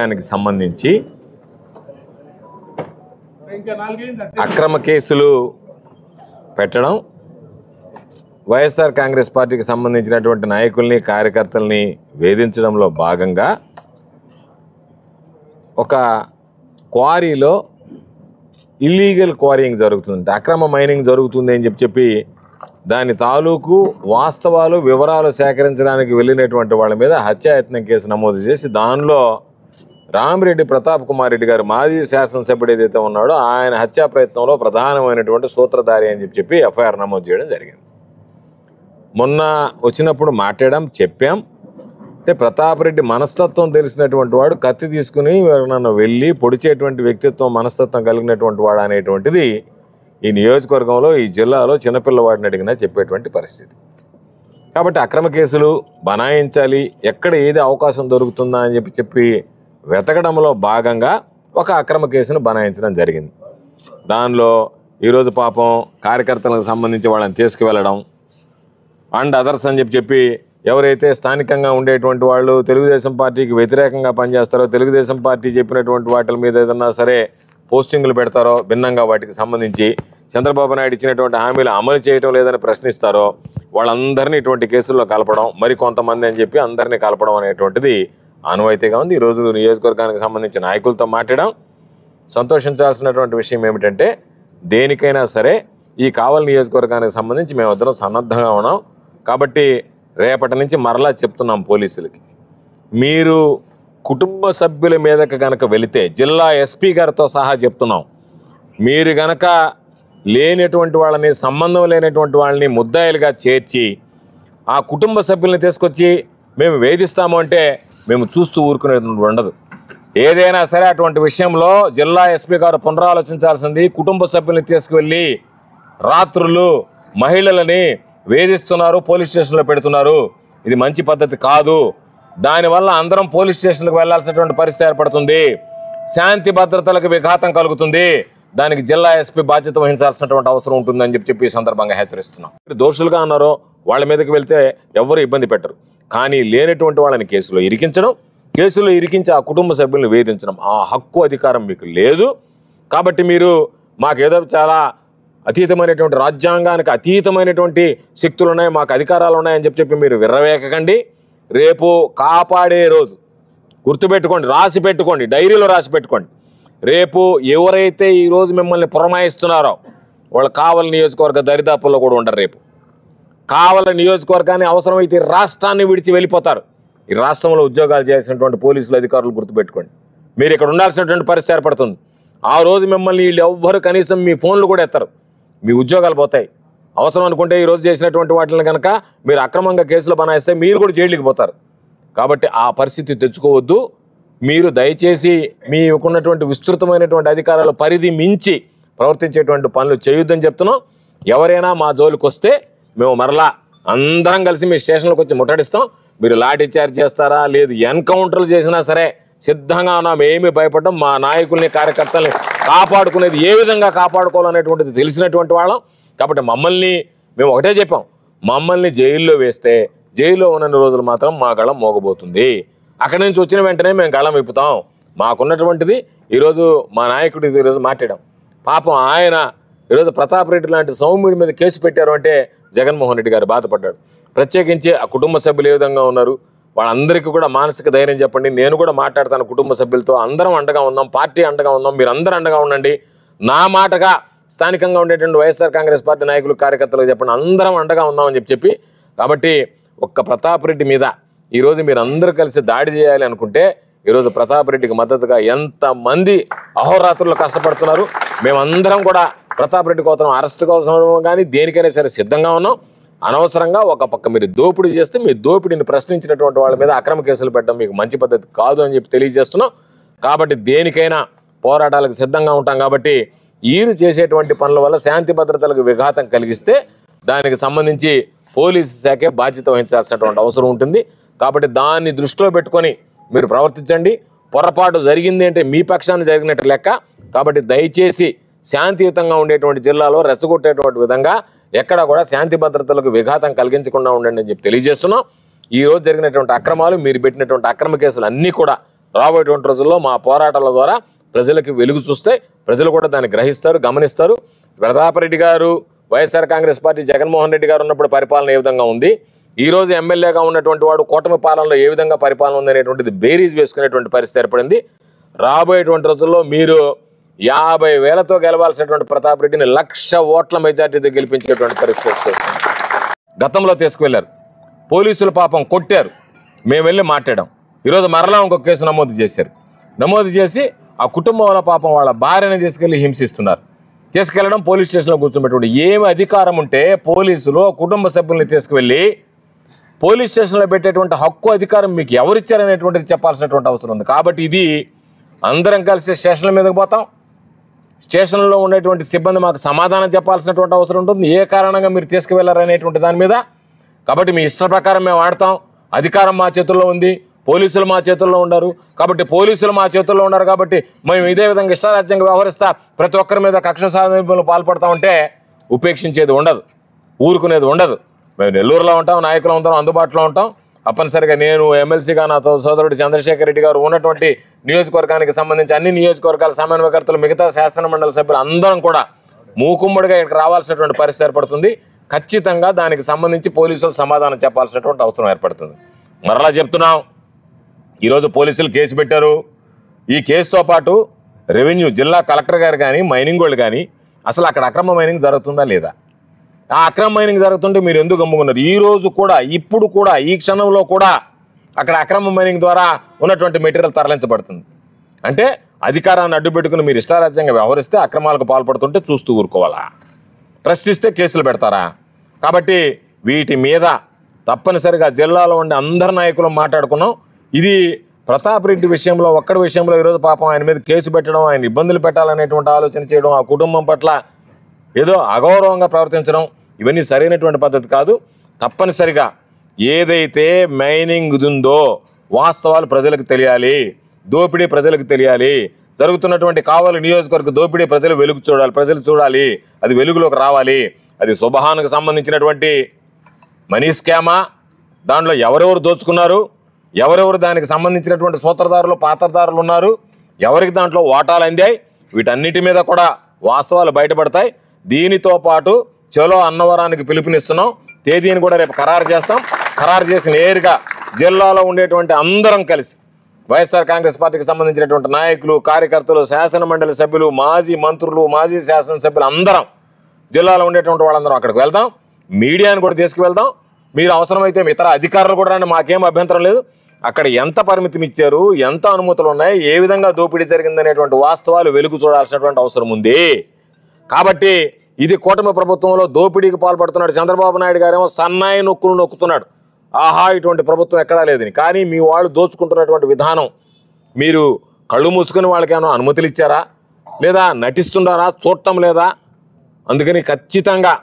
నియోజకవర్గానికి సంబంధించి అక్రమ కేసులు పెట్టడం, వైఎస్ఆర్ కాంగ్రెస్ పార్టీకి సంబంధించినటువంటి నాయకుల్ని కార్యకర్తల్ని వేధించడంలో భాగంగా ఒక క్వారీలో ఇల్లీగల్ క్వారీయింగ్ జరుగుతుంది, అక్రమ మైనింగ్ జరుగుతుంది అని చెప్పి దాని తాలూకు వాస్తవాలు వివరాలు సేకరించడానికి వెళ్ళినటువంటి వాళ్ళ మీద హత్యాయత్నం కేసు నమోదు చేసి దానిలో రామిరెడ్డి ప్రతాప్ కుమార్ రెడ్డి గారు మాజీ శాసనసభ్యుడు ఏదైతే ఉన్నాడో ఆయన హత్యా ప్రయత్నంలో ప్రధానమైనటువంటి సూత్రధారి అని చెప్పి ఎఫ్ఐఆర్ నమోదు చేయడం జరిగింది. మొన్న వచ్చినప్పుడు చెప్పాం. అంటే ప్రతాప్ రెడ్డి మనస్తత్వం తెలిసినటువంటి వాడు, కత్తి తీసుకుని నన్ను వెళ్ళి పొడిచేటువంటి వ్యక్తిత్వం మనస్తత్వం కలిగినటువంటి వాడు అనేటువంటిది ఈ నియోజకవర్గంలో ఈ జిల్లాలో చిన్నపిల్లవాడిని అడిగినా చెప్పేటువంటి పరిస్థితి. కాబట్టి అక్రమ కేసులు బనాయించాలి, ఎక్కడ ఏది అవకాశం దొరుకుతుందా అని చెప్పి వెతకడంలో భాగంగా ఒక అక్రమ కేసును బనాయించడం జరిగింది. దానిలో ఈరోజు పాపం కార్యకర్తలకు సంబంధించి వాళ్ళని తీసుకువెళ్ళడం అండ్ అదర్స్ అని చెప్పి ఎవరైతే స్థానికంగా ఉండేటువంటి వాళ్ళు తెలుగుదేశం పార్టీకి వ్యతిరేకంగా పనిచేస్తారో, తెలుగుదేశం పార్టీ చెప్పినటువంటి వాటి మీద ఏదన్నా సరే పోస్టింగులు పెడతారో, భిన్నంగా వాటికి సంబంధించి చంద్రబాబు నాయుడు ఇచ్చినటువంటి హామీలు అమలు చేయడం లేదని ప్రశ్నిస్తారో వాళ్ళందరినీ ఇటువంటి కేసుల్లో కలపడం, మరి కొంతమంది అని చెప్పి అందరినీ కలపడం అనేటువంటిది ఆనవాయితీగా ఉంది. ఈరోజు నియోజకవర్గానికి సంబంధించిన నాయకులతో మాట్లాడడం. సంతోషించాల్సినటువంటి విషయం ఏమిటంటే దేనికైనా సరే ఈ కావలి నియోజకవర్గానికి సంబంధించి మేమిద్దరం సన్నద్ధంగా ఉన్నాం. కాబట్టి రేపటి నుంచి మరలా చెప్తున్నాం పోలీసులకి, మీరు కుటుంబ సభ్యుల మీదకి గనక వెళితే జిల్లా ఎస్పీ గారితో సహా చెప్తున్నాం, మీరు గనక లేనటువంటి వాళ్ళని, సంబంధం లేనటువంటి వాళ్ళని ముద్దాయిలుగా చేర్చి ఆ కుటుంబ సభ్యుల్ని తీసుకొచ్చి మేము వేధిస్తాము అంటే మేము చూస్తూ ఊరుకునేది ఉండదు. ఏదైనా సరే అటువంటి విషయంలో జిల్లా ఎస్పీ గారు పునరాలోచించాల్సింది. కుటుంబ సభ్యుల్ని తీసుకువెళ్ళి రాత్రులు మహిళలని వేధిస్తున్నారు, పోలీస్ స్టేషన్లో పెడుతున్నారు. ఇది మంచి పద్ధతి కాదు. దానివల్ల అందరం పోలీస్ స్టేషన్లకు వెళ్లాల్సినటువంటి పరిస్థితి ఏర్పడుతుంది, శాంతి భద్రతలకు విఘాతం కలుగుతుంది. దానికి జిల్లా ఎస్పీ బాధ్యత వహించాల్సినటువంటి అవసరం ఉంటుందని చెప్పి ఈ సందర్భంగా హెచ్చరిస్తున్నాం. దోషులుగా ఉన్నారో వాళ్ళ మీదకి వెళ్తే ఎవరు ఇబ్బంది పెట్టరు, కానీ లేనటువంటి వాళ్ళని కేసులో ఇరికించడం, కేసులో ఇరికించి ఆ కుటుంబ సభ్యులను వేధించడం ఆ హక్కు అధికారం మీకు లేదు. కాబట్టి మీరు మాకేదో చాలా అతీతమైనటువంటి, రాజ్యాంగానికి అతీతమైనటువంటి శక్తులు ఉన్నాయి, మాకు అధికారాలు ఉన్నాయని చెప్పి మీరు విర్రవేకకండి. రేపు కాపాడే రోజు గుర్తుపెట్టుకోండి, రాసి పెట్టుకోండి, డైరీలో రాసి పెట్టుకోండి. రేపు ఎవరైతే ఈరోజు మిమ్మల్ని పురమాయిస్తున్నారో వాళ్ళు కావలి నియోజకవర్గ దరిదాపుల్లో కూడా ఉండరు. రేపు కావలి నియోజకవర్గాన్ని అవసరమైతే రాష్ట్రాన్ని విడిచి వెళ్ళిపోతారు. ఈ రాష్ట్రంలో ఉద్యోగాలు చేసినటువంటి పోలీసులు అధికారులు గుర్తుపెట్టుకోండి, మీరు ఇక్కడ ఉండాల్సినటువంటి పరిస్థితి ఏర్పడుతుంది. ఆ రోజు మిమ్మల్ని వీళ్ళు ఎవ్వరు కనీసం మీ ఫోన్లు కూడా ఎత్తారు, మీ ఉద్యోగాలు పోతాయి. అవసరం అనుకుంటే ఈరోజు చేసినటువంటి వాటిని కనుక మీరు అక్రమంగా కేసులు బనాయిస్తే మీరు కూడా జైలుకి పోతారు. కాబట్టి ఆ పరిస్థితి తెచ్చుకోవద్దు. మీరు దయచేసి మీకున్నటువంటి విస్తృతమైనటువంటి అధికారాల పరిధి మించి ప్రవర్తించేటువంటి పనులు చేయొద్దని చెప్తున్నాం. ఎవరైనా మా జోలికి వస్తే మేము మరలా అందరం కలిసి మీ స్టేషన్లోకి వచ్చి ముట్టడిస్తాం. మీరు లాఠీ చార్జ్ చేస్తారా, లేదు ఎన్కౌంటర్లు చేసినా సరే సిద్ధంగా ఉన్నాం. ఏమీ భయపడడం, మా నాయకుల్ని కార్యకర్తల్ని కాపాడుకునేది ఏ విధంగా కాపాడుకోవాలనేటువంటిది తెలిసినటువంటి వాళ్ళం. కాబట్టి మేము ఒకటే చెప్పాం, మమ్మల్ని జైల్లో వేస్తే జైల్లో ఉన్న రోజులు మాత్రం మా గళం మోగబోతుంది. అక్కడి నుంచి వచ్చిన వెంటనే మేము గళం విప్పుతాం. మాకున్నటువంటిది ఈరోజు మా నాయకుడు ఈరోజు మాట్లాడాం. పాపం ఆయన ఈరోజు ప్రతాప్ రెడ్డి లాంటి సౌమ్యుడి మీద కేసు పెట్టారు అంటే జగన్మోహన్ రెడ్డి గారు బాధపడ్డాడు. ప్రత్యేకించి ఆ కుటుంబ సభ్యులు ఏ విధంగా ఉన్నారు వాళ్ళందరికీ కూడా మానసిక ధైర్యం చెప్పండి. నేను కూడా మాట్లాడతాను కుటుంబ సభ్యులతో, అందరం అండగా ఉందాం, పార్టీ అండగా ఉందాం, మీరు అందరూ అండగా ఉండండి. నా మాటగా స్థానికంగా ఉండేటువంటి వైఎస్ఆర్ కాంగ్రెస్ పార్టీ నాయకులు కార్యకర్తలకు చెప్పండి, అందరం అండగా ఉందామని చెప్పి. కాబట్టి ఒక్క ప్రతాప్ రెడ్డి మీద ఈరోజు మీరు అందరూ కలిసి దాడి చేయాలి అనుకుంటే ఈరోజు ప్రతాప్ రెడ్డికి మద్దతుగా ఎంతమంది అహోరాత్రులు కష్టపడుతున్నారు. మేమందరం కూడా ప్రతాప్ రెడ్డి కోసం అరెస్ట్ కోసం కానీ దేనికైనా సరే సిద్ధంగా ఉన్నాం. అనవసరంగా ఒక పక్క మీరు దోపిడీ చేస్తే మీ దోపిడీని ప్రశ్నించినటువంటి వాళ్ళ మీద అక్రమ కేసులు పెట్టడం మీకు మంచి పద్ధతి కాదు అని చెప్పి తెలియజేస్తున్నాం. కాబట్టి దేనికైనా పోరాటాలకు సిద్ధంగా ఉంటాం. కాబట్టి ఈరు చేసేటువంటి పనుల వల్ల శాంతి భద్రతలకు విఘాతం కలిగిస్తే దానికి సంబంధించి పోలీసు శాఖే బాధ్యత వహించాల్సినటువంటి అవసరం ఉంటుంది. కాబట్టి దాన్ని దృష్టిలో పెట్టుకొని మీరు ప్రవర్తించండి. పొరపాటు జరిగింది అంటే మీ పక్షాన్ని జరిగినట్టు లెక్క. కాబట్టి దయచేసి శాంతియుతంగా ఉండేటువంటి జిల్లాలో రెచ్చగొట్టేటువంటి విధంగా ఎక్కడ కూడా శాంతి భద్రతలకు విఘాతం కలిగించకుండా ఉండండి అని చెప్పి తెలియజేస్తున్నాం. ఈ రోజు జరిగినటువంటి అక్రమాలు, మీరు పెట్టినటువంటి అక్రమ కేసులు అన్నీ కూడా రాబోయేటువంటి రోజుల్లో మా పోరాటాల ద్వారా ప్రజలకు వెలుగు చూస్తే ప్రజలు కూడా దాన్ని గ్రహిస్తారు, గమనిస్తారు. ప్రతాపరెడ్డి గారు, వైఎస్ఆర్ కాంగ్రెస్ పార్టీ జగన్మోహన్ రెడ్డి గారు ఉన్నప్పుడు పరిపాలన ఏ విధంగా ఉంది, ఈ రోజు ఎమ్మెల్యేగా ఉన్నటువంటి వాడు కూటమి పాలనలో ఏ విధంగా పరిపాలన ఉంది అనేటువంటిది బేరీజ్ వేసుకునేటువంటి పరిస్థితి ఏర్పడింది. రాబోయేటువంటి రోజుల్లో మీరు 50,000తో గెలవాల్సినటువంటి ప్రతాప్ రెడ్డిని 1,00,000 ఓట్ల మెజార్టీతో గెలిపించేటువంటి పరిస్థితి వస్తుంది. గతంలో తీసుకువెళ్లారు, పోలీసులు పాపం కొట్టారు, మేము వెళ్ళి మాట్లాడాం. ఈరోజు మరలా ఇంకొక కేసు నమోదు చేశారు. నమోదు చేసి ఆ కుటుంబంలో పాపం వాళ్ళ భార్యని తీసుకెళ్లి హింసిస్తున్నారు. తీసుకెళ్లడం, పోలీస్ స్టేషన్లో కూర్చోబెట్టుకుంటే ఏమి అధికారం ఉంటే పోలీసులు కుటుంబ సభ్యుల్ని తీసుకువెళ్ళి పోలీస్ స్టేషన్లో పెట్టేటువంటి హక్కు అధికారం మీకు ఎవరిచ్చారనేటువంటిది చెప్పాల్సినటువంటి అవసరం ఉంది. కాబట్టి ఇది అందరం కలిసి స్టేషన్ల మీదకి పోతాం. స్టేషన్లో ఉండేటువంటి సిబ్బంది మాకు సమాధానం చెప్పాల్సినటువంటి అవసరం ఉంటుంది, ఏ కారణంగా మీరు తీసుకువెళ్లారనేటువంటి దాని మీద. కాబట్టి మీ ఇష్ట ప్రకారం మేము ఆడతాం. అధికారం మా చేతుల్లో ఉంది, పోలీసులు మా చేతుల్లో ఉన్నారు. కాబట్టి పోలీసులు మా చేతుల్లో ఉన్నారు కాబట్టి మేము ఇదే విధంగా ఇష్టారాజ్యంగా వ్యవహరిస్తా ప్రతి ఒక్కరి మీద కక్ష సాధింపులు పాల్పడతా ఉంటే ఉపేక్షించేది ఉండదు, ఊరుకునేది ఉండదు. మేము నెల్లూరులో ఉంటాం, నాయకులు అందరం అందుబాటులో ఉంటాం. తప్పనిసరిగా నేను ఎమ్మెల్సీగా నా సోదరుడు చంద్రశేఖర్ రెడ్డి గారు ఉన్నటువంటి నియోజకవర్గానికి సంబంధించి అన్ని నియోజకవర్గాల సమన్వయకర్తలు, మిగతా శాసనమండలి సభ్యులు అందరం కూడా మూకుమ్మడిగా ఇక్కడికి రావాల్సినటువంటి పరిస్థితి ఏర్పడుతుంది. ఖచ్చితంగా దానికి సంబంధించి పోలీసులు సమాధానం చెప్పాల్సినటువంటి అవసరం ఏర్పడుతుంది. మరలా చెప్తున్నాం, ఈరోజు పోలీసులు కేసు పెట్టారు. ఈ కేసుతో పాటు రెవెన్యూ జిల్లా కలెక్టర్ గారు కానీ, మైనింగ్ వాళ్ళు కానీ అసలు అక్కడ అక్రమ మైనింగ్ జరుగుతుందా లేదా, ఆ అక్రమ మైనింగ్ జరుగుతుంటే మీరు ఎందుకు గమ్ముకున్నారు? ఈ రోజు కూడా, ఇప్పుడు కూడా, ఈ క్షణంలో కూడా అక్కడ అక్రమ మైనింగ్ ద్వారా ఉన్నటువంటి మెటీరియల్ తరలించబడుతుంది. అంటే అధికారాన్ని అడ్డుపెట్టుకుని మీరు ఇష్టారాజ్యంగా వ్యవహరిస్తే, అక్రమాలకు పాల్పడుతుంటే చూస్తూ ఊరుకోవాలా? ప్రశ్నిస్తే కేసులు పెడతారా? కాబట్టి వీటి మీద తప్పనిసరిగా జిల్లాలో ఉండే అందరి నాయకులు మాట్లాడుకున్నాం. ఇది ప్రతాప్ రెడ్డి విషయంలో, ఒక్కడి విషయంలో ఈరోజు పాపం ఆయన మీద కేసు పెట్టడం, ఆయన ఇబ్బందులు పెట్టాలనేటువంటి ఆలోచన చేయడం, ఆ కుటుంబం పట్ల ఏదో అగౌరవంగా ప్రవర్తించడం, ఇవన్నీ సరైనటువంటి పద్ధతి కాదు. తప్పనిసరిగా ఏదైతే మైనింగ్ ఉందో వాస్తవాలు ప్రజలకు తెలియాలి, దోపిడీ ప్రజలకు తెలియాలి. జరుగుతున్నటువంటి కావలి నియోజకవర్గ దోపిడీ ప్రజలు వెలుగు చూడాలి, ప్రజలు చూడాలి, అది వెలుగులోకి రావాలి. అది సుబహాన్కు సంబంధించినటువంటి మనీ స్కామా, దాంట్లో ఎవరెవరు దోచుకున్నారు, ఎవరెవరు దానికి సంబంధించినటువంటి సూత్రధారులు, పాత్రధారులు ఉన్నారు, ఎవరికి దాంట్లో వాటాలు అందాయి, వీటన్నిటి మీద కూడా వాస్తవాలు బయటపడతాయి. దీనితో పాటు చలో అన్నవరానికి పిలుపునిస్తున్నాం. తేదీని కూడా రేపు ఖరారు చేస్తాం. ఖరారు చేసి నేరుగా జిల్లాలో ఉండేటువంటి అందరం కలిసి వైఎస్ఆర్ కాంగ్రెస్ పార్టీకి సంబంధించినటువంటి నాయకులు, కార్యకర్తలు, శాసనమండలి సభ్యులు, మాజీ మంత్రులు, మాజీ శాసనసభ్యులు అందరం, జిల్లాలో ఉండేటువంటి వాళ్ళందరం అక్కడికి వెళ్దాం. మీడియాని కూడా తీసుకువెళ్దాం. మీరు అవసరమైతే ఇతర అధికారులు కూడా రండి, మాకేం అభ్యంతరం లేదు. అక్కడ ఎంత పరిమితం ఇచ్చారు, ఎంత అనుమతులు ఉన్నాయి, ఏ విధంగా దోపిడీ జరిగిందనేటువంటి వాస్తవాలు వెలుగు చూడాల్సినటువంటి అవసరం ఉంది. కాబట్టి ఇది కూటమి ప్రభుత్వంలో దోపిడీకి పాల్పడుతున్నాడు చంద్రబాబు నాయుడు గారేమో సన్నాయి నొక్కులు నొక్కుతున్నాడు. ఆహా, ఇటువంటి ప్రభుత్వం ఎక్కడా లేదని. కానీ మీ వాళ్ళు దోచుకుంటున్నటువంటి విధానం, మీరు కళ్ళు మూసుకొని వాళ్ళకేమో అనుమతులు ఇచ్చారా, లేదా నటిస్తున్నారా, చూడటం లేదా? అందుకని ఖచ్చితంగా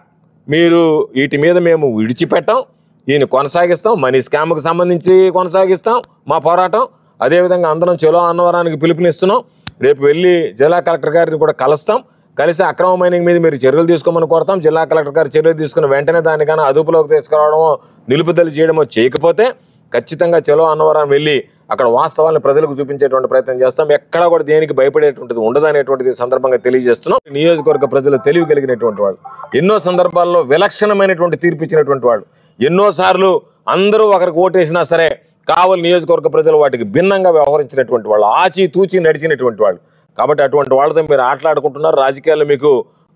మీరు వీటి మీద మేము విడిచిపెట్టాం, ఈయన కొనసాగిస్తాం. మనీ స్కామ్కి సంబంధించి కొనసాగిస్తాం మా పోరాటం. అదేవిధంగా అందరం చలో అన్నవరానికి పిలుపునిస్తున్నాం. రేపు వెళ్ళి జిల్లా కలెక్టర్ గారిని కూడా కలుస్తాం. కలిసి అక్రమ మైనింగ్ మీద మీరు చర్యలు తీసుకోమని కోరుతాం. జిల్లా కలెక్టర్ గారు చర్యలు తీసుకుని వెంటనే దానికన్నా అదుపులోకి తీసుకురావడమో, నిలుపుదల చేయడమో చేయకపోతే ఖచ్చితంగా చలో అన్నవరం వెళ్ళి అక్కడ వాస్తవాలను ప్రజలకు చూపించేటువంటి ప్రయత్నం చేస్తాం. ఎక్కడా కూడా దేనికి భయపడేటువంటిది ఉండదు అనేటువంటిది సందర్భంగా తెలియజేస్తున్నాం. నియోజకవర్గ ప్రజలు తెలివి కలిగినటువంటి వాళ్ళు, ఎన్నో సందర్భాల్లో విలక్షణమైనటువంటి తీర్పు ఇచ్చినటువంటి వాళ్ళు, ఎన్నోసార్లు అందరూ ఒకరికి ఓటేసినా సరే కావలి నియోజకవర్గ ప్రజలు వాటికి భిన్నంగా వ్యవహరించినటువంటి వాళ్ళు, ఆచి తూచి నడిచినటువంటి వాళ్ళు. కాబట్టి అటువంటి వాళ్ళతో మీరు ఆటలాడుకుంటున్నారు. రాజకీయాల్లో మీకు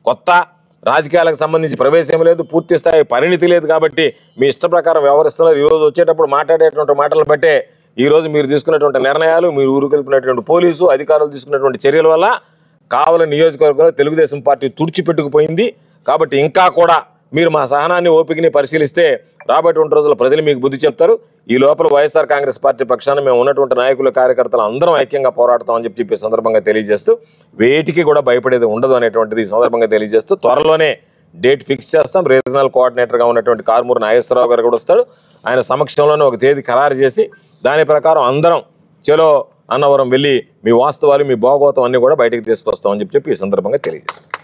కొత్త, రాజకీయాలకు సంబంధించి ప్రవేశం లేదు, పూర్తి స్థాయి పరిణితి లేదు. కాబట్టి మీ ఇష్ట ప్రకారం వ్యవహరిస్తున్నారు. ఈరోజు వచ్చేటప్పుడు మాట్లాడేటువంటి మాటలను బట్టే ఈరోజు మీరు తీసుకున్నటువంటి నిర్ణయాలు, మీరు ఊరుకెళ్ళినటువంటి పోలీసు అధికారులు తీసుకున్నటువంటి చర్యల వల్ల కావలి నియోజకవర్గంలో తెలుగుదేశం పార్టీ తుడిచిపెట్టుకుపోయింది. కాబట్టి ఇంకా కూడా మీరు మా సహనాన్ని, ఓపికని పరిశీలిస్తే రాబోయేటువంటి రోజుల్లో ప్రజలు మీకు బుద్ధి చెప్తారు. ఈ లోపల వైఎస్ఆర్ కాంగ్రెస్ పార్టీ పక్షాన మేము ఉన్నటువంటి నాయకులు, కార్యకర్తలు అందరం ఐక్యంగా పోరాడతామని చెప్పి సందర్భంగా తెలియజేస్తూ, వేటికి కూడా భయపడేది ఉండదు అనేటువంటిది ఈ సందర్భంగా తెలియజేస్తూ, త్వరలోనే డేట్ ఫిక్స్ చేస్తాం. రీజనల్ కోఆర్డినేటర్గా ఉన్నటువంటి కారుమూరి నాగేశ్వరరావు గారు కూడా వస్తాడు. ఆయన సమక్షంలోనే ఒక తేదీ ఖరారు చేసి దాని ప్రకారం అందరం చలో అన్నవరం వెళ్ళి మీ వాస్తవాలు, మీ భోగవతం అన్నీ కూడా బయటకు తీసుకొస్తామని చెప్పి ఈ సందర్భంగా తెలియజేస్తాం.